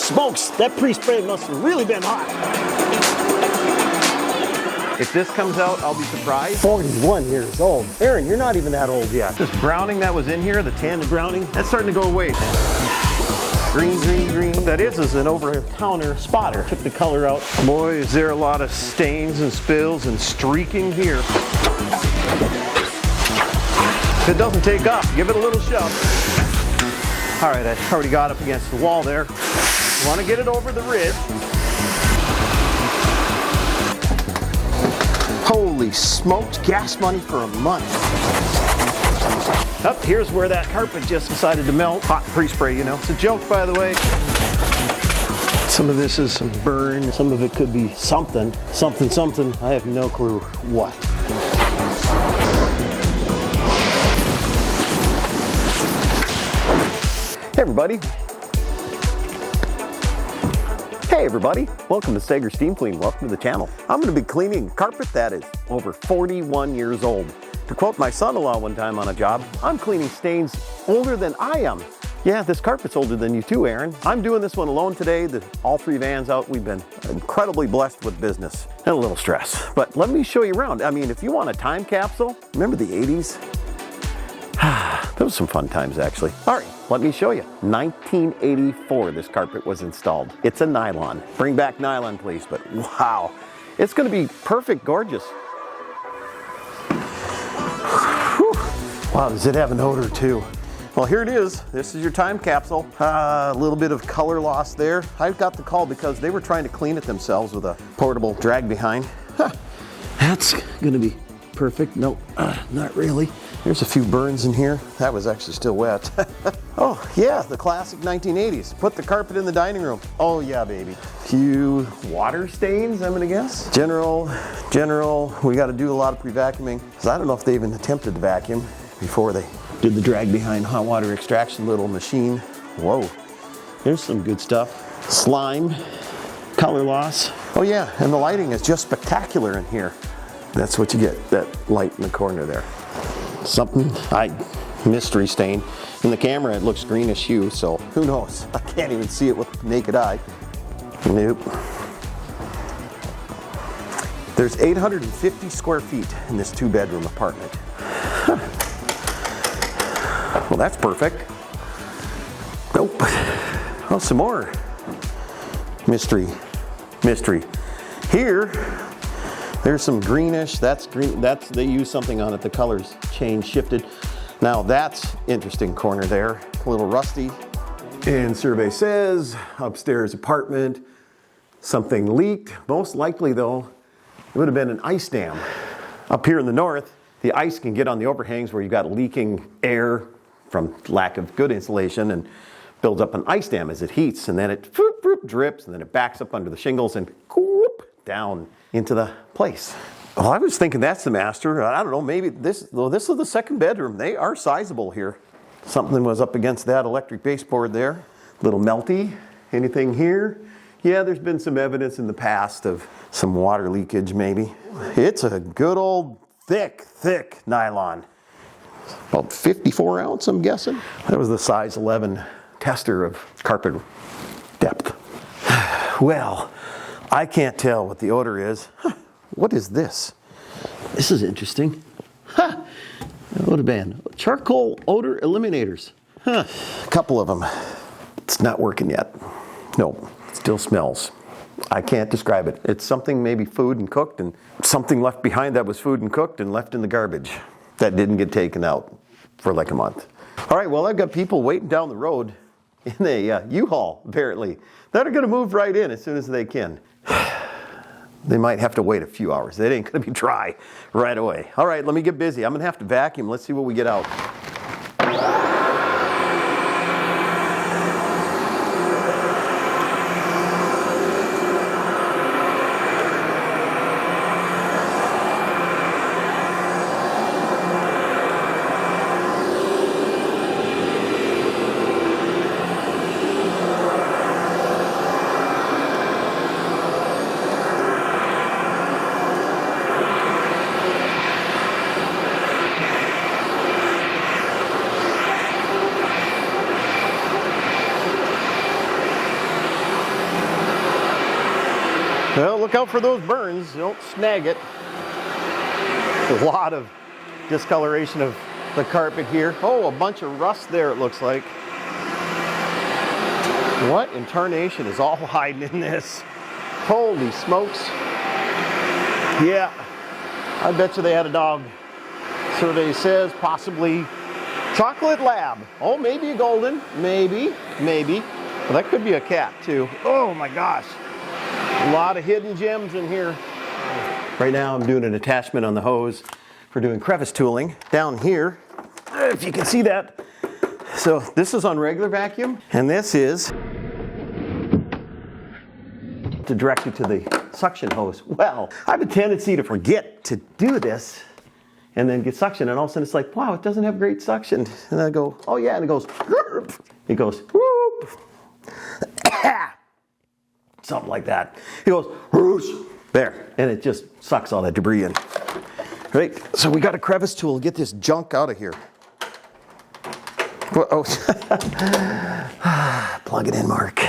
smokes, that pre-spray must have really been hot. If this comes out, I'll be surprised. 41 years old. Aaron, you're not even that old yet. This browning that was in here, the tan browning, that's starting to go away. Green, green, green. That is an over-the-counter spotter. Took the color out. Boy, is there a lot of stains and spills and streaking here. If it doesn't take off, give it a little shove. All right, I already got up against the wall there. Want to get it over the ridge. Holy smokes, gas money for a month. Up here's where that carpet just decided to melt. Hot pre-spray, you know. It's a joke, by the way. Some of this is some burn. Some of it could be something. Something. I have no clue what. Hey everybody, welcome to Saigers Steam Clean. Welcome to the channel. I'm going to be cleaning carpet that is over 41 years old. To quote my son-in-law one time on a job, I'm cleaning stains older than I am. Yeah, this carpet's older than you too, Aaron. I'm doing this one alone today. All three vans out. We've been incredibly blessed with business and a little stress. But let me show you around. I mean, if you want a time capsule, remember the 80s? Those were some fun times, actually. All right, let me show you. 1984, this carpet was installed. It's a nylon. Bring back nylon, please. But wow, it's going to be perfect, gorgeous. Whew. Wow, does it have an odor too? Well, here it is. This is your time capsule. A little bit of color loss there. I got the call because they were trying to clean it themselves with a portable drag behind. That's going to be perfect. Nope, not really. There's a few burns in here. That was actually still wet. Oh yeah, the classic 1980s. Put the carpet in the dining room. Oh yeah, baby. Few water stains, I'm gonna guess. General, we gotta do a lot of pre-vacuuming. Because I don't know if they even attempted to vacuum before they did the drag behind hot water extraction little machine. Whoa, there's some good stuff. Slime, color loss. Oh yeah, and the lighting is just spectacular in here. That's what you get, that light in the corner there. Something, mystery stain. In the camera it looks greenish hue, so who knows? I can't even see it with the naked eye. Nope. There's 850 square feet in this 2-bedroom apartment. Huh. Well, that's perfect. Nope. Oh, some more mystery. Here, there's some greenish. That's green. They used something on it. The colors changed, shifted. Now that's interesting corner there. A little rusty. And survey says upstairs apartment, something leaked. Most likely though, it would have been an ice dam. Up here in the north, the ice can get on the overhangs where you've got leaking air from lack of good insulation and builds up an ice dam as it heats, and then it drips, and then it backs up under the shingles and down into the place. Well, I was thinking that's the master. I don't know, maybe this is the second bedroom. They are sizable here. Something was up against that electric baseboard there. Little melty. Anything here? Yeah, there's been some evidence in the past of some water leakage maybe. It's a good old thick nylon. About 54 ounce, I'm guessing. That was the size 11 tester of carpet depth. Well, I can't tell what the odor is. What is this? This is interesting. What would have been? Charcoal odor eliminators. A couple of them. It's not working yet. Nope, it still smells. I can't describe it. It's something maybe food and cooked, and something left behind that was food and cooked and left in the garbage that didn't get taken out for like a month. All right, well, I've got people waiting down the road in a U-Haul, apparently. That are gonna move right in as soon as they can. They might have to wait a few hours. It ain't gonna be dry right away. All right, let me get busy. I'm gonna have to vacuum. Let's see what we get out. look out for those burns. Don't snag it. A lot of discoloration of the carpet here. Oh, a bunch of rust there, it looks like. What in tarnation is all hiding in this? Holy smokes. Yeah, I bet you they had a dog. Survey says possibly chocolate lab. Oh, maybe a golden. Maybe. Well, that could be a cat too. Oh my gosh. A lot of hidden gems in here. Right now I'm doing an attachment on the hose for doing crevice tooling. Down here, if you can see that. So this is on regular vacuum, and this is to direct you to the suction hose. Well, I have a tendency to forget to do this and then get suction, and all of a sudden it's like, wow, it doesn't have great suction. And I go, oh yeah, and it goes, whoop. Something like that. It goes, whoosh, there, and it just sucks all that debris in. Right, so we got a crevice tool to get this junk out of here. Oh, plug it in, Mark.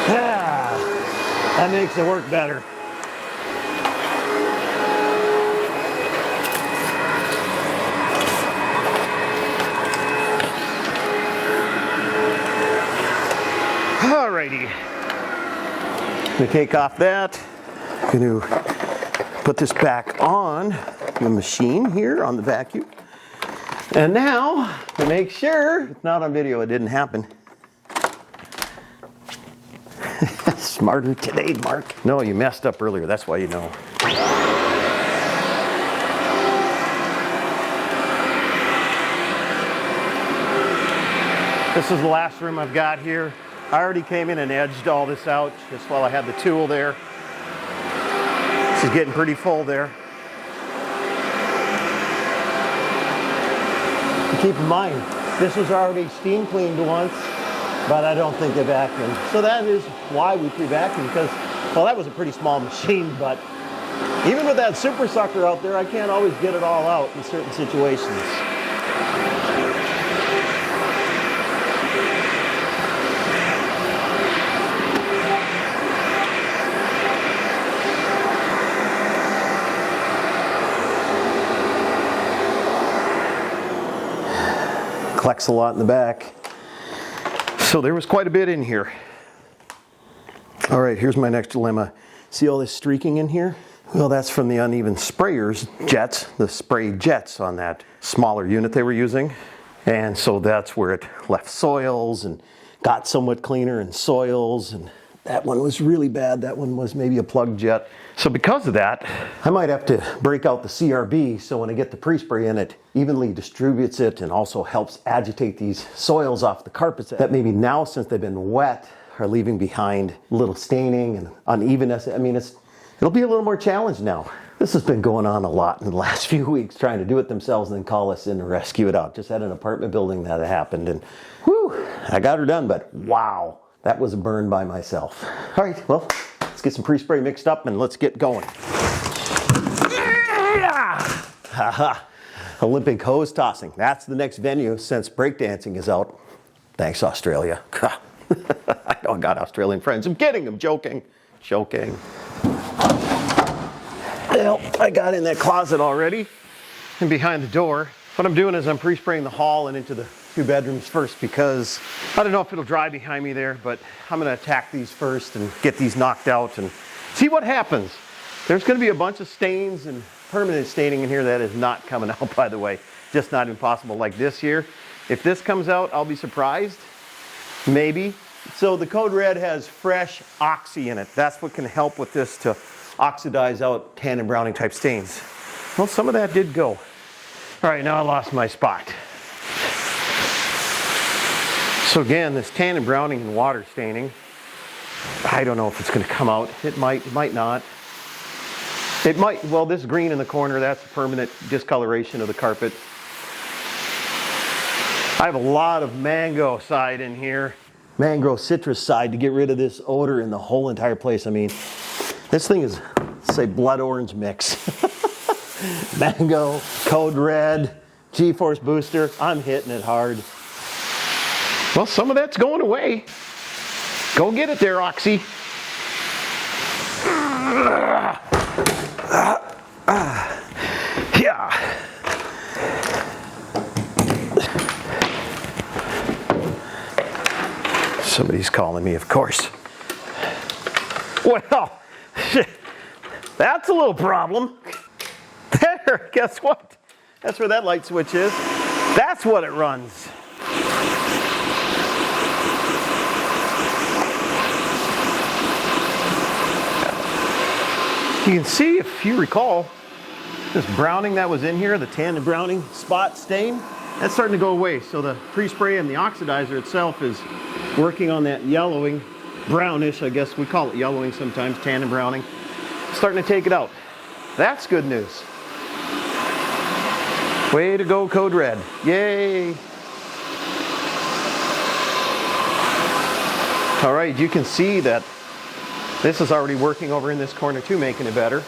Yeah, that makes it work better. Alrighty. I'm gonna take off that. I'm gonna put this back on the machine here on the vacuum. And now, to make sure it's not on video, it didn't happen. Smarter today, Mark. No, you messed up earlier. That's why you know. This is the last room I've got here. I already came in and edged all this out just while I had the tool there. This is getting pretty full there. Keep in mind, this was already steam cleaned once, but I don't think they vacuumed. So that is why we pre-vacuumed, because, well, that was a pretty small machine, but even with that super sucker out there, I can't always get it all out in certain situations. Collects a lot in the back. So there was quite a bit in here. All right, here's my next dilemma. See all this streaking in here? Well, that's from the uneven sprayers, jets, the spray jets on that smaller unit they were using. And so that's where it left soils and got somewhat cleaner and soils, and that one was really bad. That one was maybe a plug jet. So because of that, I might have to break out the CRB so when I get the pre-spray in, it evenly distributes it and also helps agitate these soils off the carpets that maybe now, since they've been wet, are leaving behind a little staining and unevenness. I mean, it'll be a little more challenged now. This has been going on a lot in the last few weeks, trying to do it themselves and then call us in to rescue it out. Just had an apartment building that happened, and whew, I got her done, but wow, that was a burn by myself. All right, well, let's get some pre-spray mixed up and let's get going. Haha, Olympic hose tossing. That's the next venue since breakdancing is out. Thanks, Australia. I don't got Australian friends. I'm kidding, I'm joking. Well, I got in that closet already and behind the door. What I'm doing is I'm pre-spraying the hall and into the 2 bedrooms first, because I don't know if it'll dry behind me there, but I'm gonna attack these first and get these knocked out and see what happens. There's gonna be a bunch of stains and permanent staining in here that is not coming out, by the way. Just not impossible like this here. If this comes out, I'll be surprised, maybe. So the Code Red has fresh oxy in it. That's what can help with this to oxidize out tan and browning type stains. Well, some of that did go. All right, now I lost my spot. So again, this tan and browning and water staining, I don't know if it's gonna come out. It might not. It might, well, this green in the corner, that's a permanent discoloration of the carpet. I have a lot of mango side in here. Mango citrus side to get rid of this odor in the whole entire place. I mean, this thing is, say, blood orange mix. Mango, Code Red, G-Force Booster, I'm hitting it hard. Well, some of that's going away. Go get it there, Oxy. Yeah. Somebody's calling me, of course. Well, that's a little problem. There, guess what? That's where that light switch is. That's what it runs. You can see, if you recall, this browning that was in here, the tan and browning spot stain, that's starting to go away. So the pre-spray and the oxidizer itself is working on that yellowing, brownish, I guess we call it yellowing sometimes, tan and browning, starting to take it out. That's good news. Way to go, Code Red. Yay. All right, you can see that this is already working over in this corner too, making it better.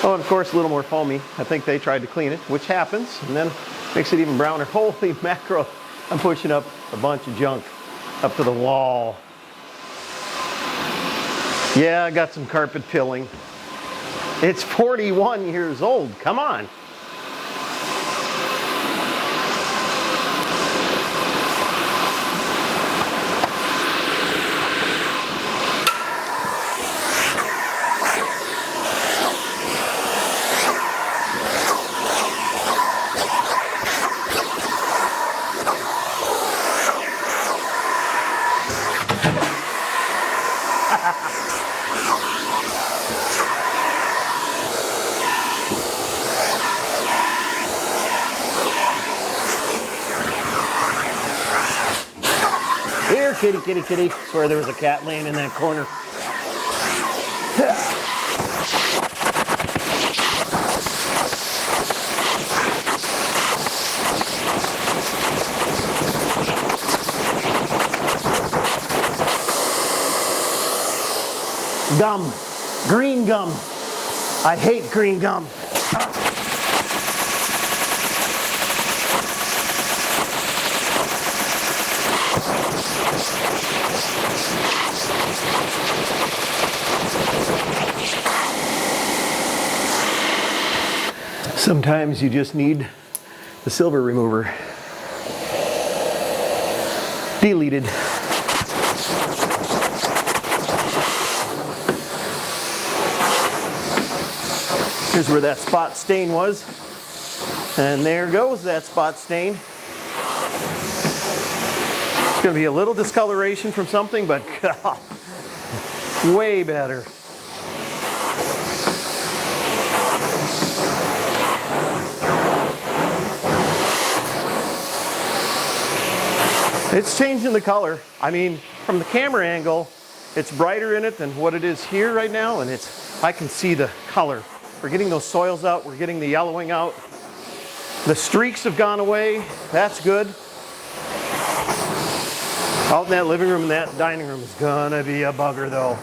Oh, and of course, a little more foamy. I think they tried to clean it, which happens, and then makes it even browner. Holy mackerel, I'm pushing up a bunch of junk up to the wall. Yeah, I got some carpet pilling. It's 41 years old, come on. Here, kitty, kitty, kitty. Swear there was a cat laying in that corner. Gum. Green gum. I hate green gum. Sometimes you just need the silver remover deleted. Here's where that spot stain was. And there goes that spot stain. It's going to be a little discoloration from something, but God, way better. It's changing the color. I mean, from the camera angle, it's brighter in it than what it is here right now, and I can see the color. We're getting those soils out, we're getting the yellowing out. The streaks have gone away, that's good. Out in that living room and that dining room is gonna be a bugger though.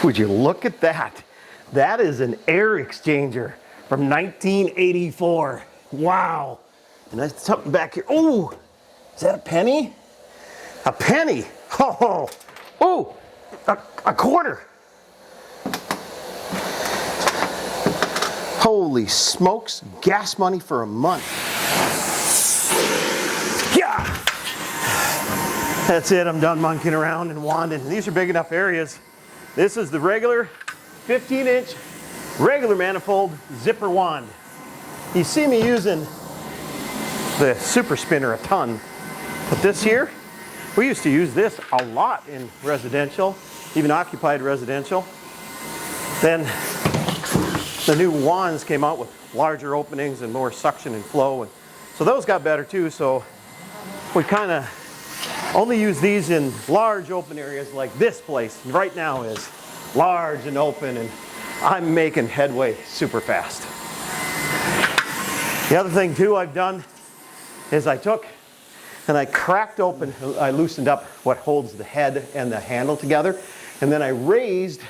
Would you look at that? That is an air exchanger from 1984. Wow. And that's something back here. Oh, is that a penny? A penny. Oh, oh, a quarter. Holy smokes, gas money for a month. Yeah. That's it, I'm done monkeying around and wanding. These are big enough areas. This is the regular 15-inch regular manifold zipper wand. You see me using the super spinner a ton, but this here, we used to use this a lot in residential, even occupied residential. Then the new wands came out with larger openings and more suction and flow, and so those got better too. So we kind of only use these in large open areas like this place right now is large and open, and I'm making headway super fast. The other thing too I've done is I took and I cracked open, I loosened up what holds the head and the handle together, and then I raised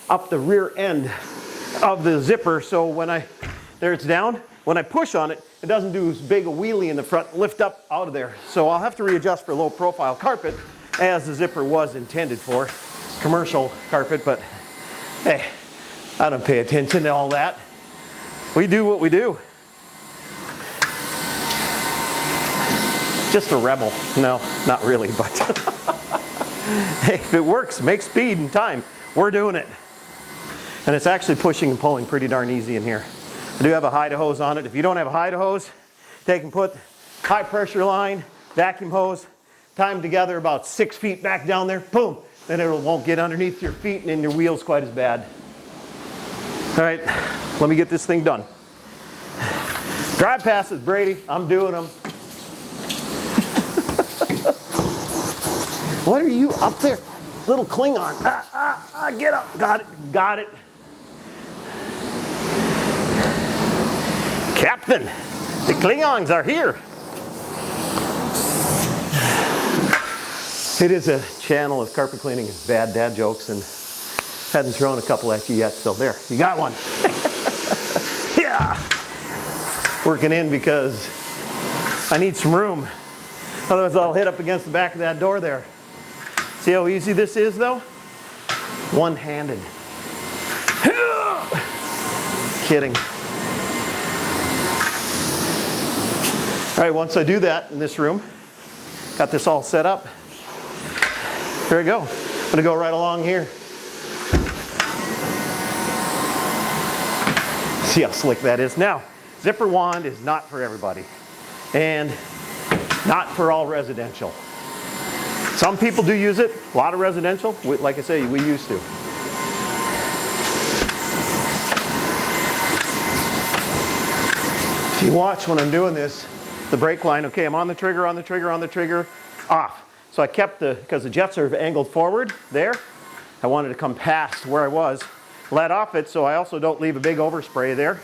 up the rear end of the zipper, so when there it's down, when I push on it, it doesn't do as big a wheelie in the front, lift up out of there. So I'll have to readjust for low profile carpet as the zipper was intended for, commercial carpet, but hey, I don't pay attention to all that. We do what we do. Just a rebel. No, not really, but hey, if it works, make speed and time, we're doing it. And it's actually pushing and pulling pretty darn easy in here. I do have a hide hose on it. If you don't have a hide hose, take and put high pressure line, vacuum hose, tie them together about 6 feet back down there, boom. Then it won't get underneath your feet and in your wheels quite as bad. All right, let me get this thing done. Drive passes, Brady, I'm doing them. What are you up there? Little Klingon. Get up. Got it. Got it. Captain, the Klingons are here. It is a channel of carpet cleaning and bad dad jokes, and hadn't thrown a couple at you yet, so there, you got one. Yeah. Working in because I need some room. Otherwise I'll hit up against the back of that door there. See how easy this is though? One-handed. Kidding. All right, once I do that in this room, got this all set up. There we go. I'm gonna go right along here. See how slick that is. Now, zipper wand is not for everybody and not for all residential. Some people do use it, a lot of residential. Like I say, we used to. If you watch when I'm doing this, the brake line, okay, I'm on the trigger, on the trigger, on the trigger, off. So I kept because the jets are angled forward there, I wanted to come past where I was, let off it so I also don't leave a big overspray there.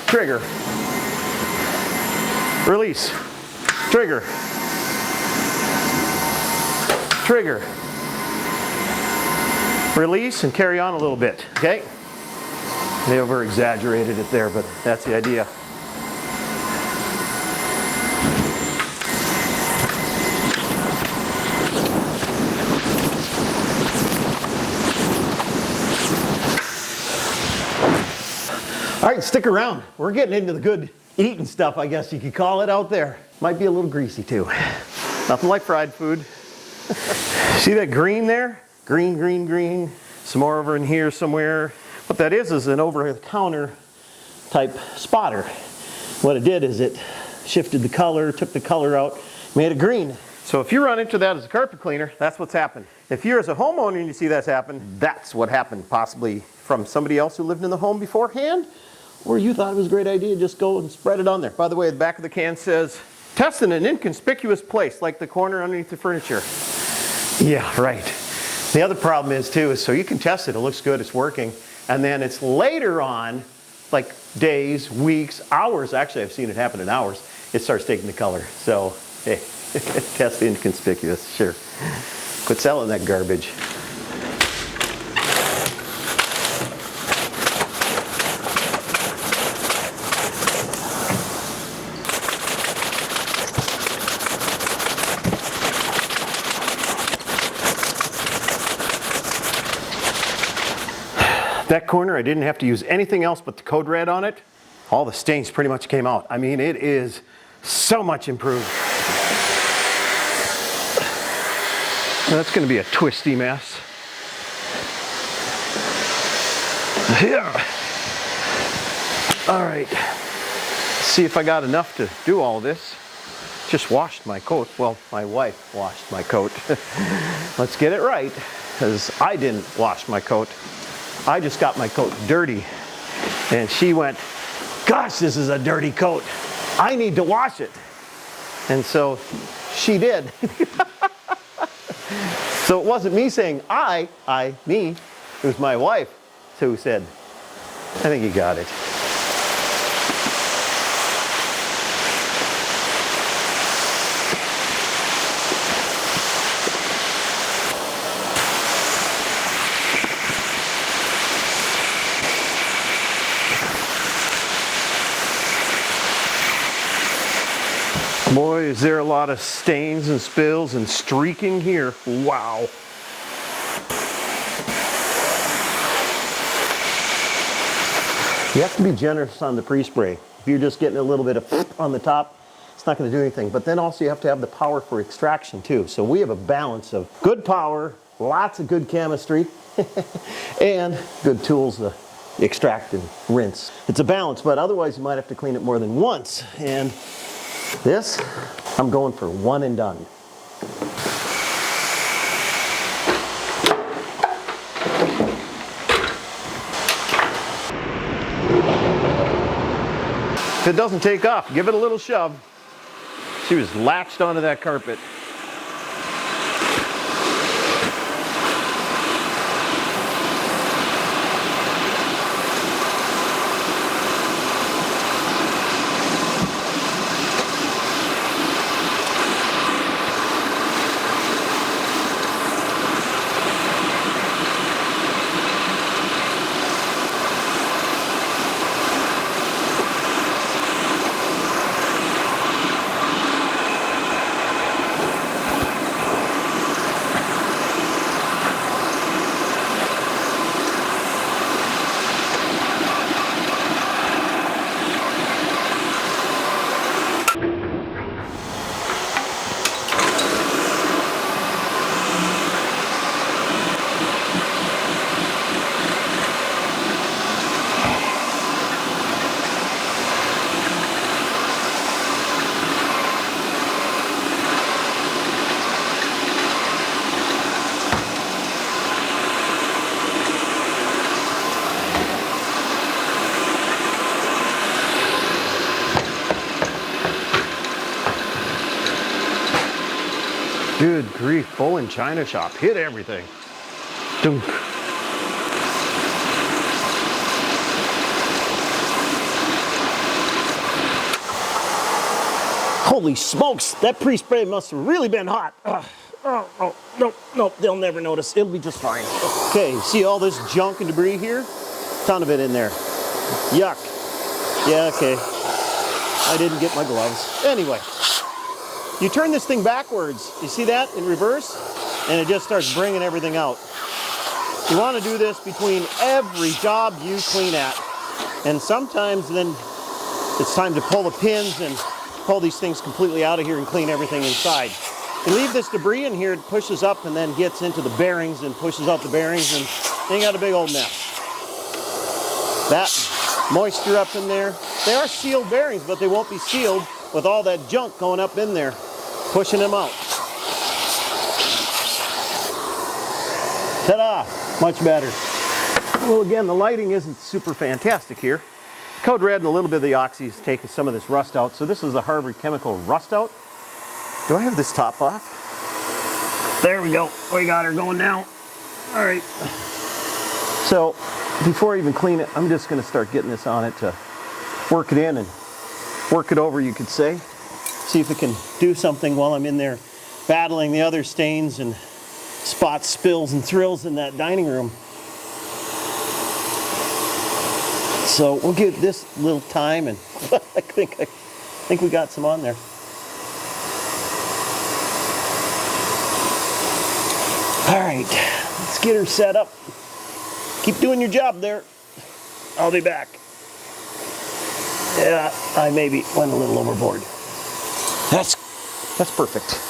Trigger. Release. Trigger. Trigger. Release and carry on a little bit, okay? They over exaggerated it there, but that's the idea. All right, stick around. We're getting into the good eating stuff, I guess you could call it out there. Might be a little greasy too. Nothing like fried food. See that green there? Green, green, green. Some more over in here somewhere. What that is an over-the-counter type spotter. What it did is it shifted the color, took the color out, made it green. So if you run into that as a carpet cleaner, that's what's happened. If you're as a homeowner and you see that's happen, that's what happened, possibly from somebody else who lived in the home beforehand, or you thought it was a great idea, just go and spread it on there. By the way, the back of the can says, test in an inconspicuous place, like the corner underneath the furniture. Yeah, right. The other problem is too, is so you can test it, it looks good, it's working, and then it's later on, like days, weeks, hours, actually I've seen it happen in hours, it starts taking the color. So, hey, test inconspicuous, sure. Quit selling that garbage. That corner, I didn't have to use anything else but the code red on it. All the stains pretty much came out. I mean, it is so much improved. That's going to be a twisty mess. Yeah. All right. Let's see if I got enough to do all this. Just washed my coat. Well, my wife washed my coat. Let's get it right, because I didn't wash my coat. I just got my coat dirty, and she went, gosh, this is a dirty coat. I need to wash it. And so she did. So it wasn't me saying me. It was my wife who said, I think you got it. Boy, is there a lot of stains and spills and streaking here. Wow. You have to be generous on the pre-spray. If you're just getting a little bit of on the top, it's not going to do anything. But then also you have to have the power for extraction too. So we have a balance of good power, lots of good chemistry, and good tools to extract and rinse. It's a balance, but otherwise you might have to clean it more than once. And this, I'm going for one and done. If it doesn't take off, give it a little shove. She was latched onto that carpet. Good grief, Bull and China Shop hit everything. Dunk. Holy smokes, that pre-spray must have really been hot. Nope, they'll never notice. It'll be just fine. Okay, see all this junk and debris here? Ton of it in there. Yuck. Yeah, okay. I didn't get my gloves. Anyway, you turn this thing backwards. You see that in reverse? And it just starts bringing everything out. You want to do this between every job you clean at. And sometimes then it's time to pull the pins and pull these things completely out of here and clean everything inside. You leave this debris in here, it pushes up and then gets into the bearings and pushes out the bearings, and then you got a big old mess. That moisture up in there, they are sealed bearings, but they won't be sealed with all that junk going up in there, pushing them out. Ta-da! Much better. Well, again, the lighting isn't super fantastic here. Code Red and a little bit of the oxy is taking some of this rust out. So this is a Harvard Chemical rust out. Do I have this top off? There we go. We got her going now. All right. So before I even clean it, I'm just going to start getting this on it to work it in and work it over, you could say. See if it can do something while I'm in there battling the other stains and spots, spills, and thrills in that dining room. So we'll give this a little time, and I think we got some on there. All right, let's get her set up. Keep doing your job there. I'll be back. Yeah, I maybe went a little overboard. That's perfect.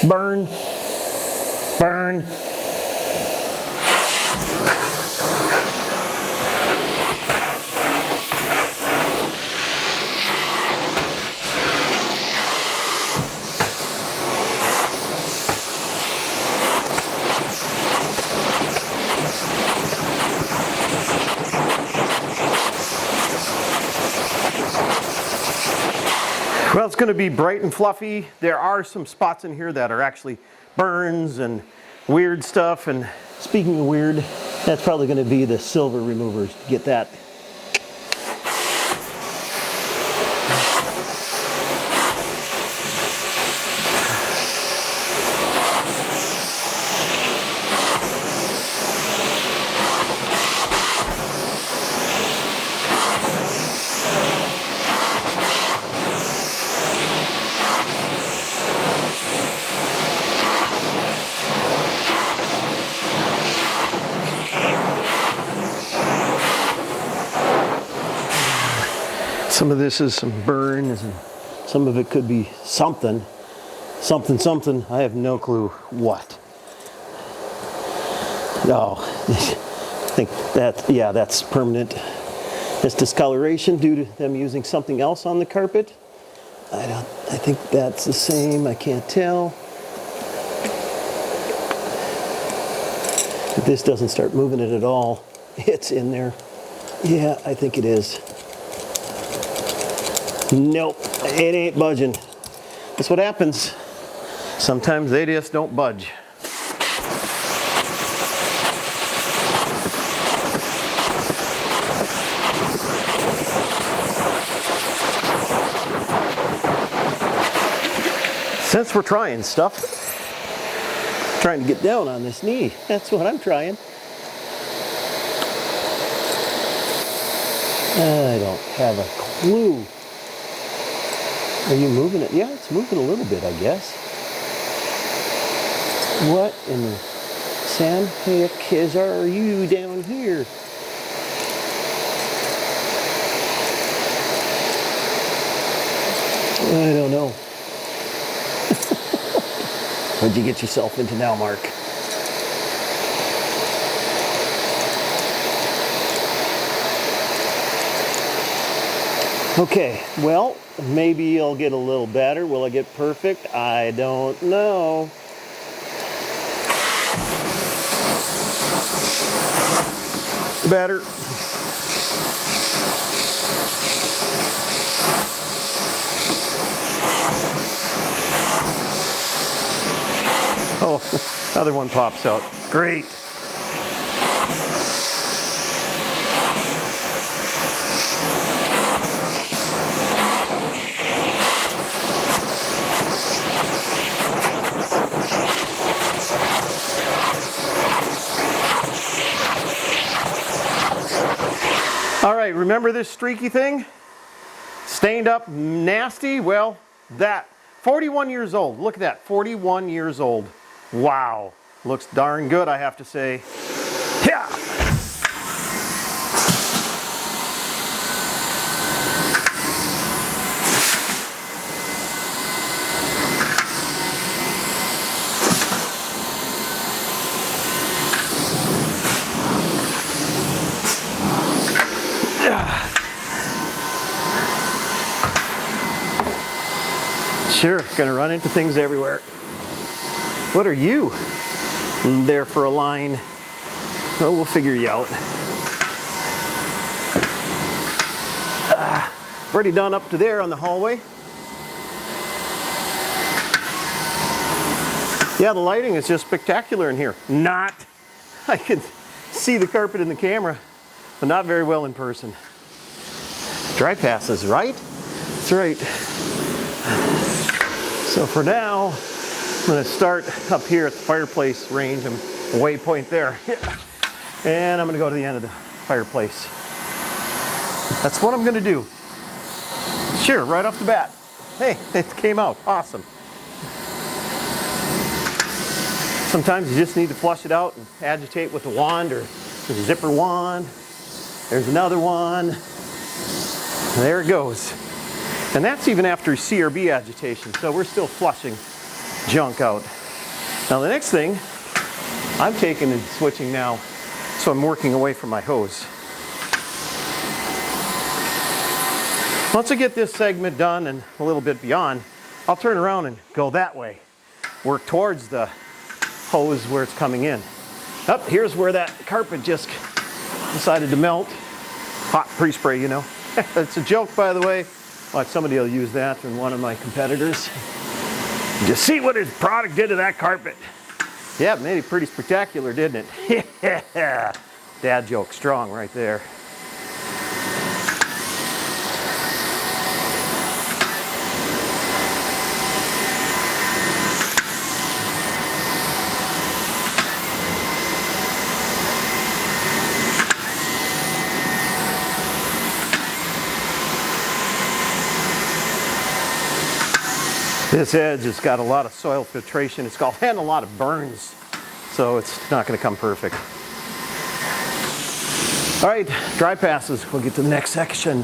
Burn, burn. going to be bright and fluffy. There are some spots in here that are actually burns and weird stuff. And speaking of weird, that's probably going to be the silver removers. Get that. Some of this is some burns, and some of it could be something. Something. I have no clue what. Oh, I think that, yeah, that's permanent. It's discoloration due to them using something else on the carpet. I think that's the same. I can't tell. If this doesn't start moving it at all, it's in there. Yeah, I think it is. Nope, it ain't budging. That's what happens. Sometimes they just don't budge. Since we're trying stuff, trying to get down on this knee, that's what I'm trying. I don't have a clue. Are you moving it? Yeah, it's moving a little bit, I guess. What in the Sam heck are you down here? I don't know. What'd you get yourself into now, Mark? Okay, well, maybe I'll get a little better. Will I get perfect? I don't know. Better. Oh, another one pops out. Great. All right, remember this streaky thing? Stained up, nasty? Well, that, 41 years old. Look at that, 41 years old. Wow, looks darn good, I have to say. Yeah. Sure, gonna run into things everywhere. What are you? There for a line. Oh, we'll figure you out. Already done up to there on the hallway. Yeah, the lighting is just spectacular in here. Not. I can see the carpet in the camera, but not very well in person. Dry passes, right? That's right. So for now, I'm going to start up here at the fireplace range. I'm waypoint there. And I'm going to go to the end of the fireplace. That's what I'm going to do. Sure, right off the bat. Hey, it came out. Awesome. Sometimes you just need to flush it out and agitate with the wand, or there's a zipper wand. There's another one. There it goes. And that's even after CRB agitation, so we're still flushing junk out. Now the next thing, I'm taking and switching now, so I'm working away from my hose. Once I get this segment done and a little bit beyond, I'll turn around and go that way. Work towards the hose where it's coming in. Up here's where that carpet just decided to melt. Hot pre-spray, you know. It's a joke, by the way. Watch, somebody will use that from one of my competitors. Just see what his product did to that carpet. Yeah, it made it pretty spectacular, didn't it? Yeah. Dad joke strong right there. This edge has got a lot of soil filtration, it's called, and a lot of burns, so it's not going to come perfect. All right, dry passes. We'll get to the next section.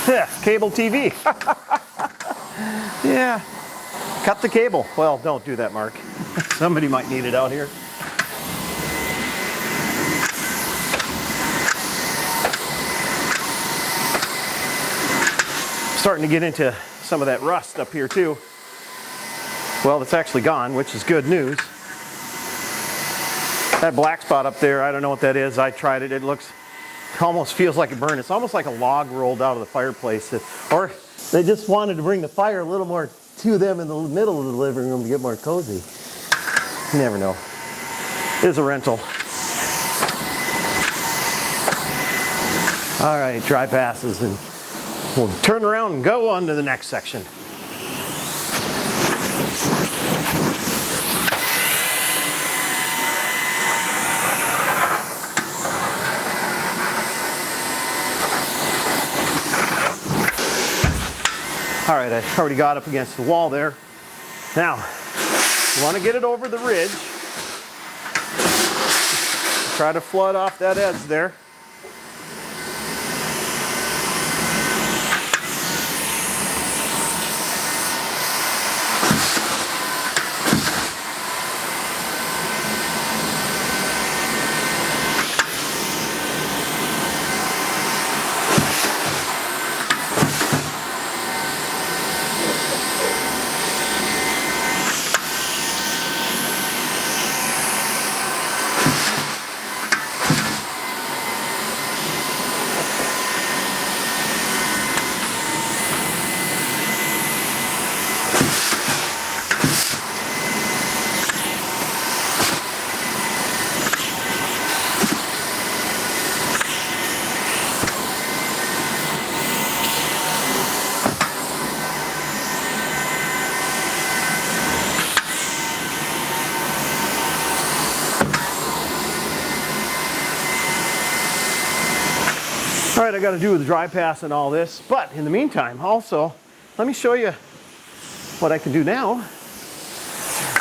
Yeah, cable TV. Yeah, cut the cable. Well, don't do that, Mark. Somebody might need it out here. Starting to get into some of that rust up here too. Well, it's actually gone, which is good news. That black spot up there, I don't know what that is. I tried it. It almost feels like a burn. It's almost like a log rolled out of the fireplace. Or they just wanted to bring the fire a little more to them in the middle of the living room to get more cozy. You never know. It is a rental. All right, dry passes, and we'll turn around and go on to the next section. All right, I already got up against the wall there. Now, you want to get it over the ridge. Try to flood off that edge there. All right, I got to do the dry pass and all this, but in the meantime, also, let me show you what I can do now.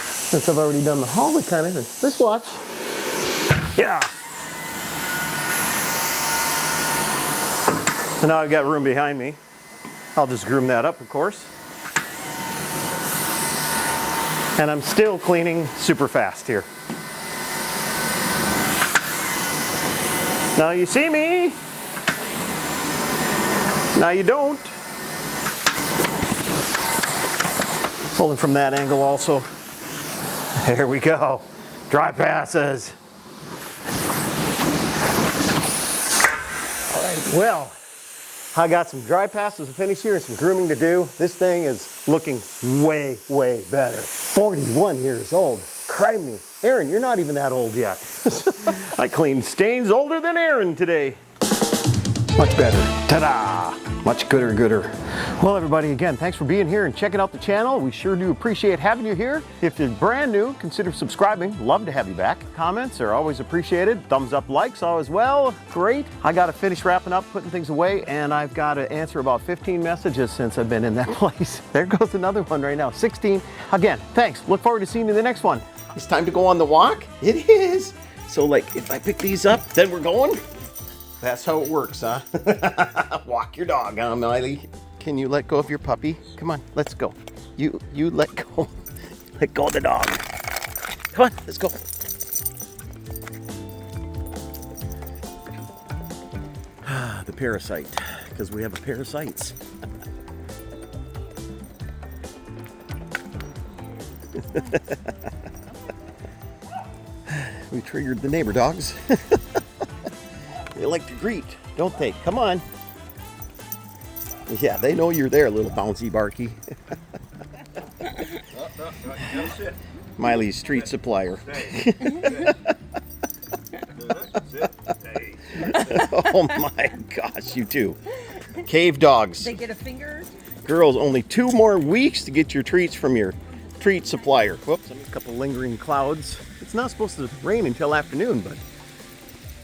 Since I've already done the hallway kind of, let's watch. Yeah. So now I've got room behind me. I'll just groom that up, of course. And I'm still cleaning super fast here. Now you see me. Now you don't. Pulling from that angle also. There we go. Dry passes. All right, well, I got some dry passes to finish here and some grooming to do. This thing is looking way, way better. 41 years old. Cry me. Aaron, you're not even that old yet. I cleaned stains older than Aaron today. Much better. Ta-da! Much gooder. Well, everybody, again, thanks for being here and checking out the channel. We sure do appreciate having you here. If you're brand new, consider subscribing. Love to have you back. Comments are always appreciated. Thumbs up, likes, all as well. Great. I got to finish wrapping up, putting things away, and I've got to answer about 15 messages since I've been in that place. There goes another one right now. 16. Again, thanks. Look forward to seeing you in the next one. It's time to go on the walk? It is. So, like, if I pick these up, then we're going? That's how it works, huh? Walk your dog, huh, Miley? Can you let go of your puppy? Come on, let's go. You let go. Let go of the dog. Come on, let's go. The parasite, because we have a parasites. We triggered the neighbor dogs. They like to greet, don't they? Come on. Yeah, they know you're there, little bouncy Barky. Miley's street supplier. Oh my gosh, you two. Cave dogs. They get a finger. Girls, only 2 more weeks to get your treats from your treat supplier. Whoops, a couple lingering clouds. It's not supposed to rain until afternoon, but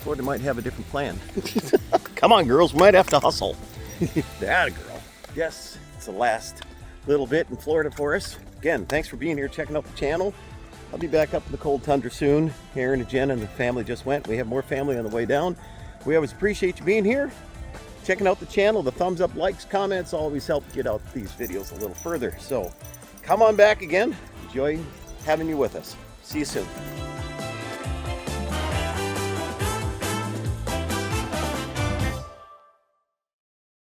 Florida might have a different plan. Come on, girls, we might have to hustle. That a girl. Yes, it's the last little bit in Florida for us. Again, thanks for being here, checking out the channel. I'll be back up in the cold tundra soon. Aaron and Jen and the family just went. We have more family on the way down. We always appreciate you being here, checking out the channel. The thumbs up, likes, comments always help get out these videos a little further. So come on back again. Enjoy having you with us. See you soon.